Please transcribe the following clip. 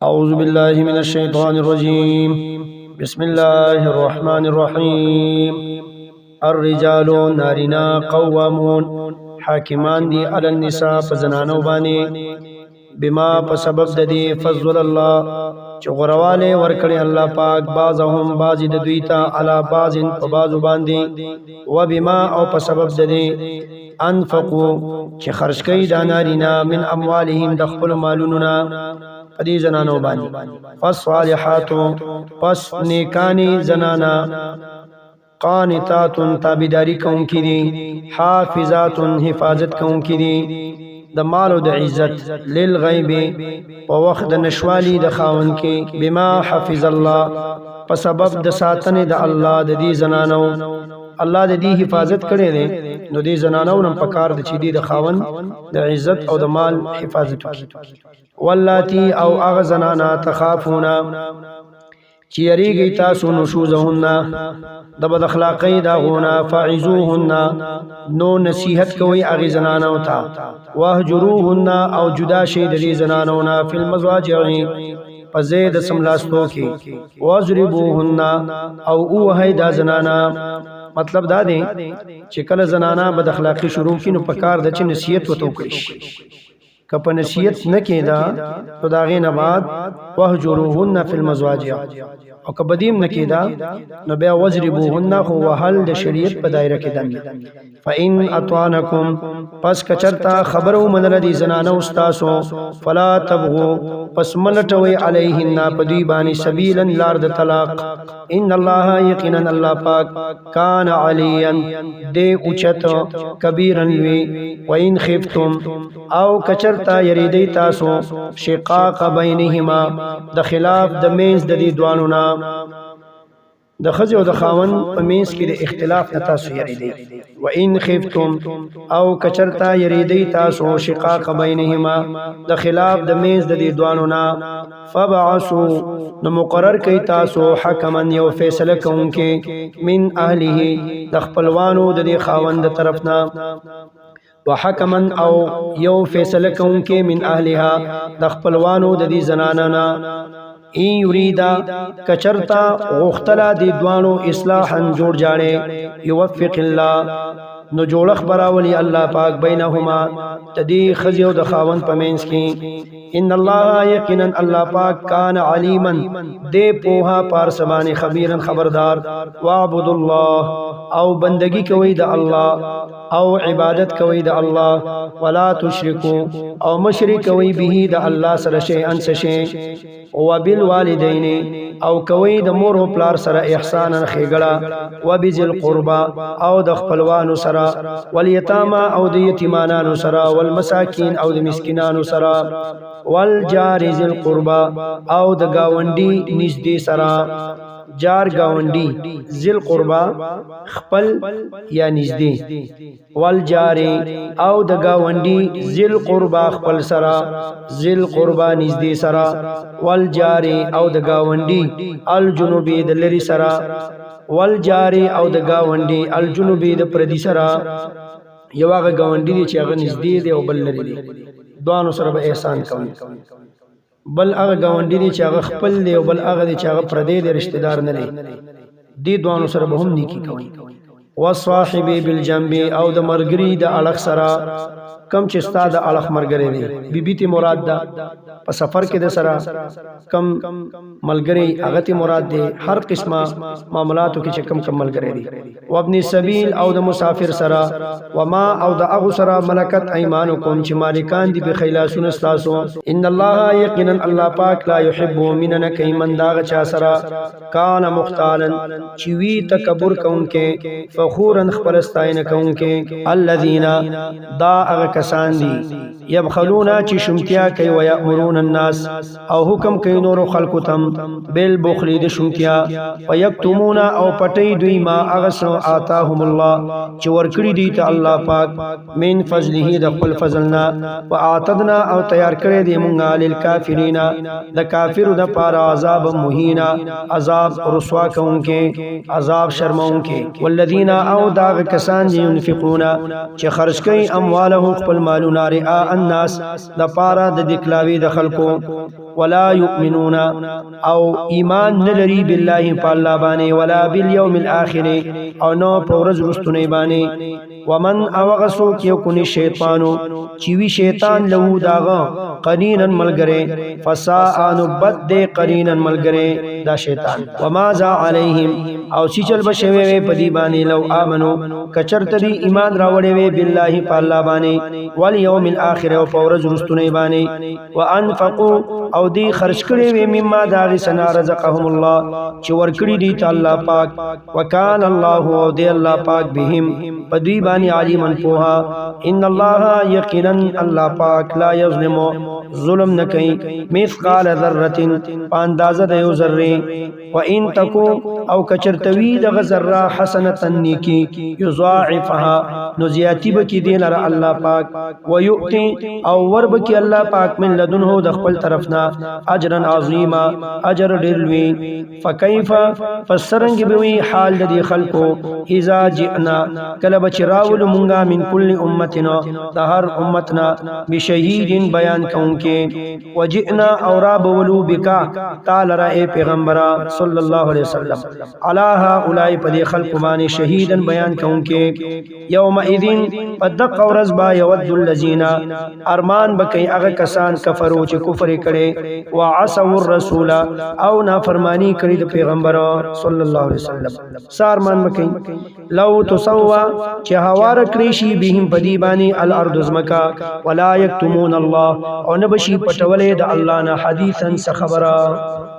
أعوذ بالله من الشيطان الرجيم بسم الله الرحمن الرحيم الرجال نارنا قوامون حاکمان دی علی النساء پزنانو بانی بما پسبب ددی فضل الله چغرواله ورکړي الله پاک بعضهم بعض د دویتا علی بعض په بعضو باندې و بما او پسبب ددی انفقوا چې خرج کړي د نارینا من اموالهم د خپل مالونو پدی زنانو باندې فالصالحات پس نیکانی زنانا قانتات تابیداری کون کی دی حافظات حفاظت کون کی دی د مال او د عزت للغیب په وخت د نشوالی د خاون کې بما حفظ الله په سبب د ساتنې د الله د دې زنانو الله د دې حفاظت کړي دي نو دې زنانو نن پکار د چي دي د خاون د عزت او د مال حفاظت وکړي واللاتی او اغه زنانا تخافونا چې یریږي تاسو نشوزهن د بد اخلاقی دا غونا فعزوهن نو نصیحت کوي اغه زنانو ته واهجروهن او جدا شي د دې زنانو نه فل مزواجع پزید سملاستو کې واضربوهن او اوه دا زنانا مطلب دا دی چې کله زنانا بد اخلاقی شروع کینو پکار د چ نصیحت وته کړی کپ نصیحت نکیدا تو داغه نه بعد وهجروهن فی المزواجع او کبدیم نکیدا نو بیا وضربوهن هو وهل د شریعت په دایره کې دنګ فإن اطعنکم پس کچرتا خبرو منل دي زنانه استاسو فلا تبغوا پس ملټوي علیهن پدی بانی سبیلا لار د طلاق ان الله یقینا الله پاک کان علیا دے اوچت کبیرن وی وان خفتم او کچرتا یریدی تاسو شقاق بینهما د خلاف د مینز د دې دوانو نا د خځه او د خاون په مینس کې د اختلاف نه تاسو یریدي و ان خفتم او کچرتا یریدي تاسو شقاق بینهما د خلاف د مینس د دې دوانو نا فبعثوا نو مقرر کوي تاسو حکما یو فیصله کوونکې من اهله د خپلوانو د دې خاوند طرفنا وحکما او یو فیصله کوونکې من اهلها د خپلوانو د دې زنانانا این یریدا کچرتا غختلا دی دوانو اصلاحا جوړ جاړي یوفق الله نو جوړخ براولی الله پاک بینهما تدی خزی او د خاون پمینس کی ان الله یقینا الله پاک کان علیما دے پوها پار سبانی خبیرن خبردار واعبد الله او بندگی کوي د الله او عبادت کوي د الله ولا تشرکو او مشرک کوي به د الله سره شی ان شی او بالوالدین او کوي د مور او پلار سره احسانا خېګړه او بذل قربا او د خپلوانو سره والیتاما او د یتیمانانو سره والمساکین او د مسکینانو سره والجار ذل قربا او د گاونډي نږدې سره جار گاونډي ذل قربا خپل یا نږدې والجار او د گاونډي ذل قربا خپل سره ذل قربا نږدې سره والجار او د گاونډي الجنوبي د لری سره والجار او د گاونډي الجنوبي د پردي سره یو هغه گاونډي چې هغه نږدې دی او بل لري دی دوانو سره به احسان کوي بل هغه گاونډي چې هغه خپل دی او بل هغه چې هغه پردي دی رشتہ دار نه دی دی دوانو سره به هم نیکی کوي وصاحبي بالجنب او د مرګري د اړخ سره کم چې استاد اړخ مرګري دی بیبي ته مراد ده په سفر کې د سره کم ملګری هغه ته مراد دی هر قسمه معاملاتو کې چې کم ملګری دی او ابن سبیل او د مسافر سره وما او د اغه سره ملکت ايمانکم چې مالکان دي به خلاصون استاسو ان الله یقینا الله پاک لا يحب مننا کایمن داغ چا سره کان مختالن چې وی تکبر کوونکې فخورن خپلستاینه کوونکې الذين دا هغه کسان دي يبخلون چې شمتیا کوي او یامرون الناس او حکم کوي نور خلقو تم بالبخل د شمتیا ويكتمون او پټي دوی ما اغسو آتاهم الله چې ورکړي دي ته الله پاک من فضله د خپل فضلنا واعتدنا او تیار کړی دی مونږه للکافرین د کافرو د پاره عذاب مهینا عذاب رسوا کوونکې عذاب شرمونکې والذین او داغ کسان دی ينفقون چې خرج کوي اموالهم خپل مالونه رئاء الناس د پاره د دکلاوی د خلکو ولا يؤمنون او ایمان نلري بالله په الله باندې ولا باليوم الاخر او نو پورز رستنی باندې ومن اوغسو کې کو شیطانو چې وی شیطان له داغه قرینن ملګری فساء نبد قرینن ملګری دا شیطان وما ذا علیهم او چې چل بشوي په دی باندې لو امنو کچرتری ایمان راوړې وي بالله په الله باندې والیوم الاخر او پورز رستنی باندې وانفقوا او دی خرج کړي وي مما داغ سنا رزقهم الله چې ورکړي دي ته الله پاک وکال الله او دی الله پاک بهم په دوی باندې علیمن پوها ان الله یقینا الله پاک لا یظلم ظلم نه کوي مثقال ذره اندازه د یو ذره وان تکو او کچرتوی د ذره حسنه نیکی یضاعفها نو زیاتی بکی دین را الله پاک ویؤتی او ور بکی الله پاک من لدنه د خپل طرفنا اجرا عظیما اجر ډیروی فکیف فسرنګ بوی حال د خلقو اذا جئنا کله بچراول مونږه من کل امتنا د هر امتنا بشهید بیان کونکې وجئنا اور بولو بکا تعالی را اے پیغمبر صلی الله علیه وسلم علی هؤلاء پدې خلق باندې شهیدن بیان کونکې یوم اذن فدق ورز با یود الذین ارمان بکای هغه کسان کفرو چې کفر کړي وعصوا الرسول او نافرمانی کړي د پیغمبر صلی الله علیه وسلم سارمان بکای لو تسوا چې هوار کړی شي بهم پدی باندې الارض زمکا ولا یکتمون الله او نبشی پټولې د الله نه حدیثا خبره